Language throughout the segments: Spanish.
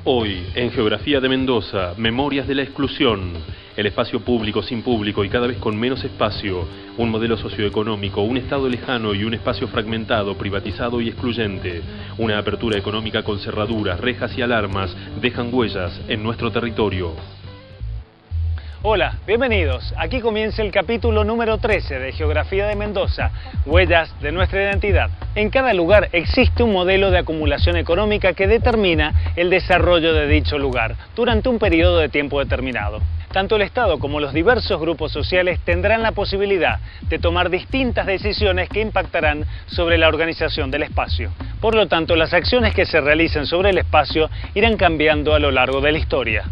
Hoy, en Geografía de Mendoza, Memorias de la Exclusión, el espacio público sin público y cada vez con menos espacio, un modelo socioeconómico, un Estado lejano y un espacio fragmentado, privatizado y excluyente, una apertura económica con cerraduras, rejas y alarmas, dejan huellas en nuestro territorio. Hola, bienvenidos. Aquí comienza el capítulo número 13 de Geografía de Mendoza, Huellas de nuestra identidad. En cada lugar existe un modelo de acumulación económica que determina el desarrollo de dicho lugar durante un periodo de tiempo determinado. Tanto el Estado como los diversos grupos sociales tendrán la posibilidad de tomar distintas decisiones que impactarán sobre la organización del espacio. Por lo tanto, las acciones que se realicen sobre el espacio irán cambiando a lo largo de la historia.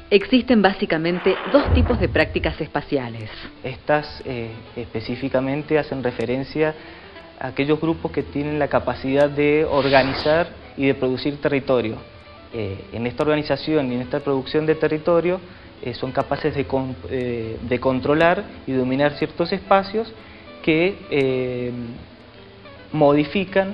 Existen básicamente dos tipos de prácticas espaciales. Estas específicamente hacen referencia a aquellos grupos que tienen la capacidad de organizar y de producir territorio. En esta organización y en esta producción de territorio son capaces de controlar y dominar ciertos espacios que modifican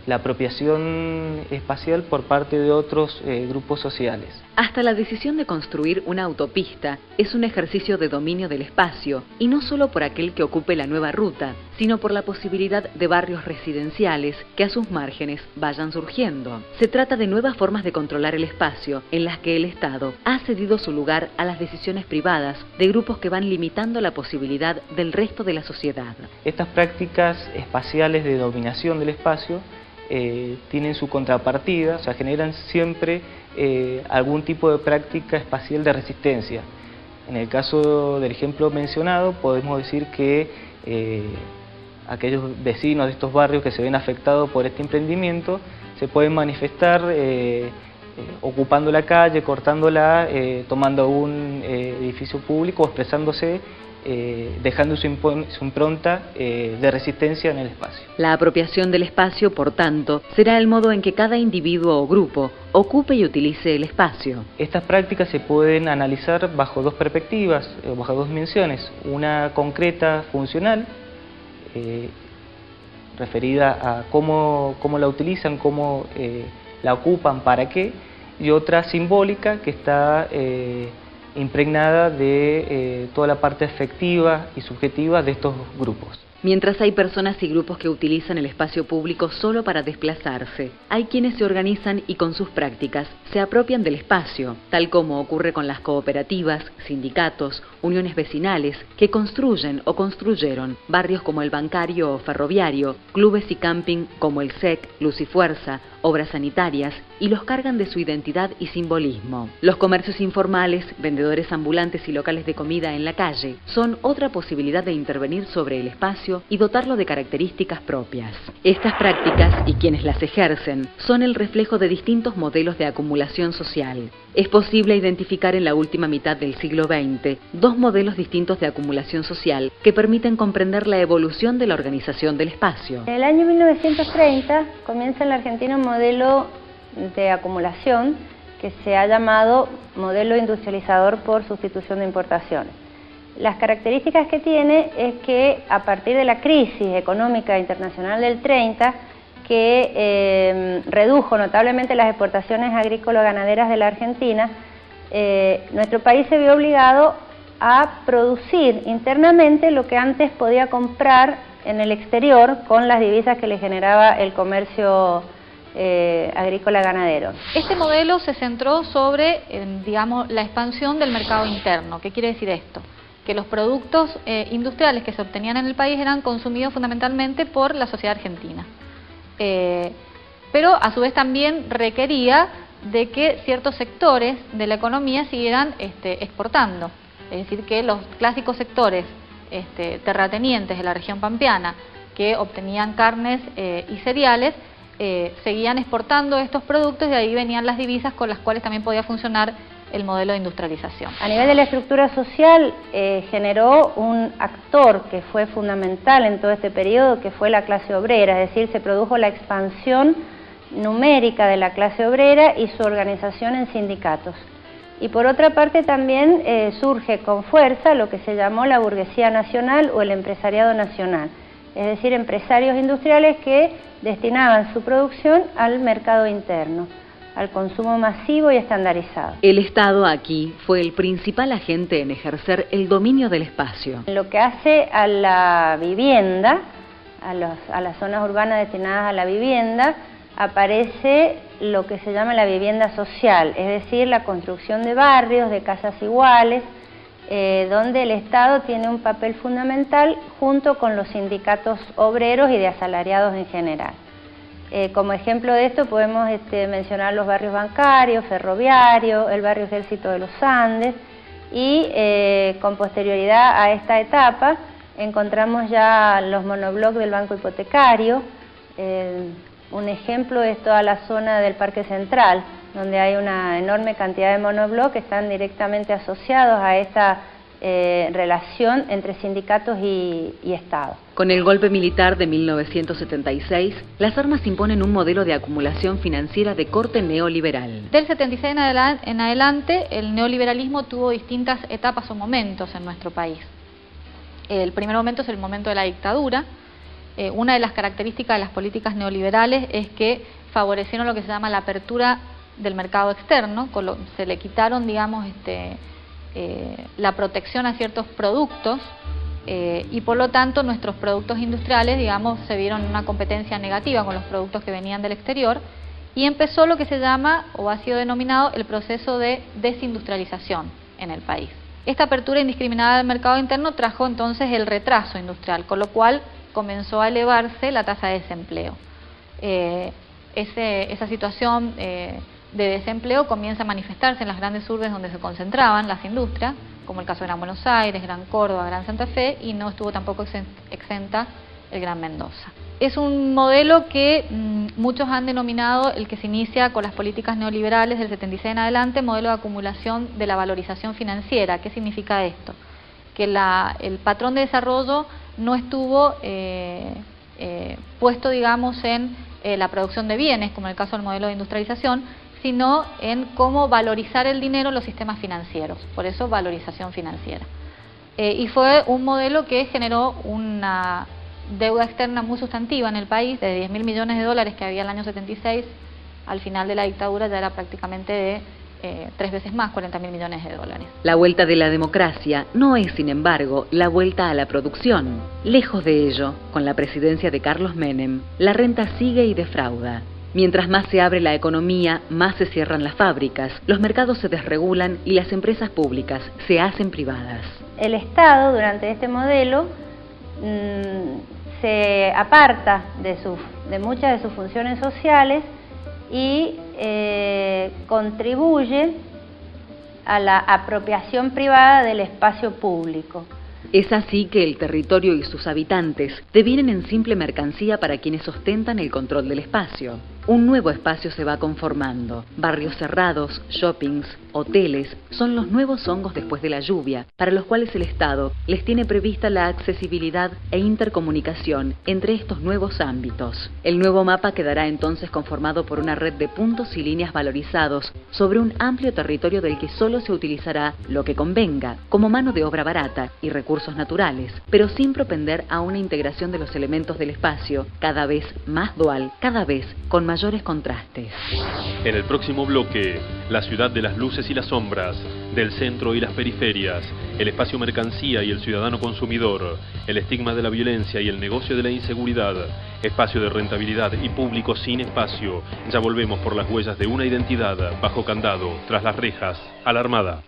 la apropiación espacial por parte de otros grupos sociales. Hasta la decisión de construir una autopista es un ejercicio de dominio del espacio, y no solo por aquel que ocupe la nueva ruta, sino por la posibilidad de barrios residenciales que a sus márgenes vayan surgiendo. Se trata de nuevas formas de controlar el espacio, en las que el Estado ha cedido su lugar a las decisiones privadas de grupos que van limitando la posibilidad del resto de la sociedad. Estas prácticas espaciales de dominación del espacio tienen su contrapartida, o sea, generan siempre algún tipo de práctica espacial de resistencia. En el caso del ejemplo mencionado, podemos decir que aquellos vecinos de estos barrios que se ven afectados por este emprendimiento se pueden manifestar ocupando la calle, cortándola, tomando un edificio público o expresándose, dejando su impronta de resistencia en el espacio. La apropiación del espacio, por tanto, será el modo en que cada individuo o grupo ocupe y utilice el espacio. Estas prácticas se pueden analizar bajo dos perspectivas, bajo dos dimensiones. Una concreta, funcional, referida a cómo la utilizan, cómo la ocupan, para qué, y otra simbólica que está impregnada de toda la parte afectiva y subjetiva de estos grupos. Mientras hay personas y grupos que utilizan el espacio público solo para desplazarse, hay quienes se organizan y con sus prácticas se apropian del espacio, tal como ocurre con las cooperativas, sindicatos, uniones vecinales, que construyen o construyeron barrios como el Bancario o Ferroviario, clubes y camping como el SEC, Luz y Fuerza, obras sanitarias, y los cargan de su identidad y simbolismo. Los comercios informales, vendedores ambulantes y locales de comida en la calle son otra posibilidad de intervenir sobre el espacio y dotarlo de características propias. Estas prácticas, y quienes las ejercen, son el reflejo de distintos modelos de acumulación social. Es posible identificar en la última mitad del siglo XX dos modelos distintos de acumulación social que permiten comprender la evolución de la organización del espacio. En el año 1930 comienza en la Argentina un modelo de acumulación que se ha llamado modelo industrializador por sustitución de importaciones. Las características que tiene es que a partir de la crisis económica internacional del 30, que redujo notablemente las exportaciones agrícolas-ganaderas de la Argentina, nuestro país se vio obligado a producir internamente lo que antes podía comprar en el exterior con las divisas que le generaba el comercio agrícola ganadero. Este modelo se centró sobre, digamos, la expansión del mercado interno. ¿Qué quiere decir esto? Que los productos industriales que se obtenían en el país eran consumidos fundamentalmente por la sociedad argentina. Pero a su vez también requería de que ciertos sectores de la economía siguieran exportando. Es decir, que los clásicos sectores terratenientes de la región pampeana que obtenían carnes y cereales seguían exportando estos productos, y de ahí venían las divisas con las cuales también podía funcionar el modelo de industrialización. A nivel de la estructura social generó un actor que fue fundamental en todo este periodo, que fue la clase obrera, es decir, se produjo la expansión numérica de la clase obrera y su organización en sindicatos. Y por otra parte también surge con fuerza lo que se llamó la burguesía nacional o el empresariado nacional, es decir, empresarios industriales que destinaban su producción al mercado interno, al consumo masivo y estandarizado. El Estado aquí fue el principal agente en ejercer el dominio del espacio. Lo que hace a la vivienda, a las zonas urbanas destinadas a la vivienda, aparece lo que se llama la vivienda social, es decir, la construcción de barrios, de casas iguales, donde el Estado tiene un papel fundamental junto con los sindicatos obreros y de asalariados en general. Como ejemplo de esto podemos mencionar los barrios bancarios, ferroviarios, el barrio Ejército de los Andes y con posterioridad a esta etapa encontramos ya los monoblocks del Banco Hipotecario. Un ejemplo es toda la zona del Parque Central, donde hay una enorme cantidad de monoblocks que están directamente asociados a esta relación entre sindicatos y Estado. Con el golpe militar de 1976, las armas imponen un modelo de acumulación financiera de corte neoliberal. Del 76 en adelante, el neoliberalismo tuvo distintas etapas o momentos en nuestro país. El primer momento es el momento de la dictadura. Una de las características de las políticas neoliberales es que favorecieron lo que se llama la apertura del mercado externo, se le quitaron, digamos, la protección a ciertos productos y por lo tanto nuestros productos industriales, digamos, se vieron en una competencia negativa con los productos que venían del exterior y empezó lo que se llama, o ha sido denominado, el proceso de desindustrialización en el país. Esta apertura indiscriminada del mercado interno trajo entonces el retraso industrial, con lo cual comenzó a elevarse la tasa de desempleo. Esa situación de desempleo comienza a manifestarse en las grandes urbes donde se concentraban las industrias, como el caso de Gran Buenos Aires, Gran Córdoba, Gran Santa Fe, y no estuvo tampoco exenta el Gran Mendoza. Es un modelo que muchos han denominado el que se inicia con las políticas neoliberales del 76 en adelante, modelo de acumulación de la valorización financiera. ¿Qué significa esto? Que el patrón de desarrollo no estuvo puesto, digamos, en la producción de bienes, como en el caso del modelo de industrialización, sino en cómo valorizar el dinero en los sistemas financieros, por eso valorización financiera. Y fue un modelo que generó una deuda externa muy sustantiva en el país, de 10.000 millones de dólares que había en el año 76, al final de la dictadura ya era prácticamente de 3 veces más, 40.000 millones de dólares. La vuelta de la democracia no es, sin embargo, la vuelta a la producción. Lejos de ello, con la presidencia de Carlos Menem, la renta sigue y defrauda. Mientras más se abre la economía, más se cierran las fábricas, los mercados se desregulan y las empresas públicas se hacen privadas. El Estado, durante este modelo, se aparta de muchas de sus funciones sociales y contribuye a la apropiación privada del espacio público. Es así que el territorio y sus habitantes devienen en simple mercancía para quienes ostentan el control del espacio. Un nuevo espacio se va conformando. Barrios cerrados, shoppings, hoteles son los nuevos hongos después de la lluvia, para los cuales el Estado les tiene prevista la accesibilidad e intercomunicación entre estos nuevos ámbitos. El nuevo mapa quedará entonces conformado por una red de puntos y líneas valorizados sobre un amplio territorio del que solo se utilizará lo que convenga, como mano de obra barata y recursos naturales, pero sin propender a una integración de los elementos del espacio cada vez más dual, cada vez con mayores contrastes. En el próximo bloque, la ciudad de las luces y las sombras, del centro y las periferias, el espacio mercancía y el ciudadano consumidor, el estigma de la violencia y el negocio de la inseguridad, espacio de rentabilidad y público sin espacio. Ya volvemos por las huellas de una identidad bajo candado, tras las rejas, a la Armada.